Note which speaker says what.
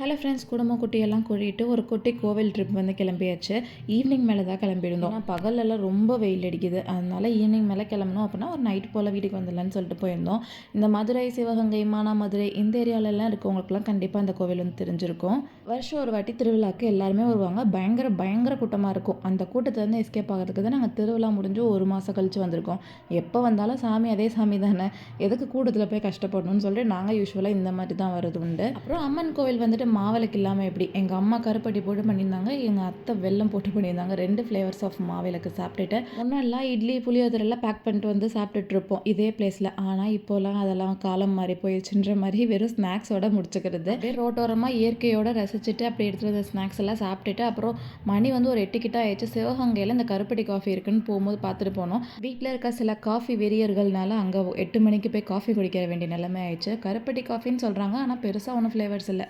Speaker 1: Hello friends, குடும்பம் குட்டியெல்லாம் கூட்டிகிட்டு ஒரு குட்டி கோவில் ட்ரிப் வந்து கிளம்பியாச்சு. ஈவினிங் மேலே தான் கிளம்பியிருந்தோம். ஆனால் பகலெல்லாம் ரொம்ப வெயில் அடிக்குது. அதனால் ஈவினிங் மேலே கிளம்பணும் அப்படின்னா ஒரு நைட் போல் வீட்டுக்கு வந்துடலான்னு சொல்லிட்டு போயிருந்தோம். இந்த மதுரை, சிவகங்கை, மானாமதுரை இந்த ஏரியாலெல்லாம் இருக்கவங்களுக்குலாம் கண்டிப்பாக அந்த கோவில் வந்து தெரிஞ்சிருக்கும். வருஷம் ஒரு வாட்டி திருவிழாவுக்கு எல்லாருமே வருவாங்க. பயங்கர கூட்டமாக இருக்கும். அந்த கூட்டத்துலேருந்து எஸ்கேப் ஆகிறதுக்கு தான் நாங்கள் திருவிழா முடிஞ்சு ஒரு மாதம் கழித்து வந்திருக்கோம். எப்போ வந்தாலும் சாமி அதே சாமி தானே, எதுக்கு கூட்டத்தில் போய் கஷ்டப்படணும்னு சொல்லிட்டு நாங்கள் யூஸ்வலாக இந்த மாதிரி தான் வர்றது உண்டு. அப்புறம் அம்மன் கோவில் வந்துட்டு மாவிளக்கு இல்லாமல் எப்படி, எங்கள் அம்மா கருப்பட்டி போட்டு பண்ணியிருந்தாங்க, எங்கள் அத்தை வெல்லம் போட்டு பண்ணியிருந்தாங்க. 2 ஃப்ளேவர்ஸ் ஆஃப் மாவிளக்கு சாப்பிட்டுட்டு முன்னெல்லாம் இட்லி புளியோதரெல்லாம் பேக் பண்ணிட்டு வந்து சாப்பிட்டுட்டு இருப்போம் இதே பிளேஸில். ஆனால் இப்போலாம் அதெல்லாம் காலம் மாறி போயிடுச்சுன்ற மாதிரி வெறும் ஸ்நாக்ஸோட முடிச்சுக்கிறது. அப்படியே ரோட்டோரமாக இயற்கையோட ரசிச்சுட்டு அப்படி எடுத்துகிட்டு வந்த ஸ்நாக்ஸ் எல்லாம் சாப்பிட்டுட்டு அப்புறம் மணி வந்து ஒரு 8 கிட்ட ஆயிடுச்சு. சிவகங்கையில் இந்த கருப்பட்டி காஃபி இருக்குன்னு போகும்போது பார்த்துட்டு போனோம். வீட்டில் இருக்க சில காஃபி வெறியர்கள்னால அங்கே 8 மணிக்கு போய் காஃபி குடிக்க வேண்டிய நிலைமை ஆயிடுச்சு. கருப்பட்டி காஃபின்னு சொல்கிறாங்க, ஆனால் பெருசாக ஒன்றும் ஃப்ளேவர்ஸ் இல்லை.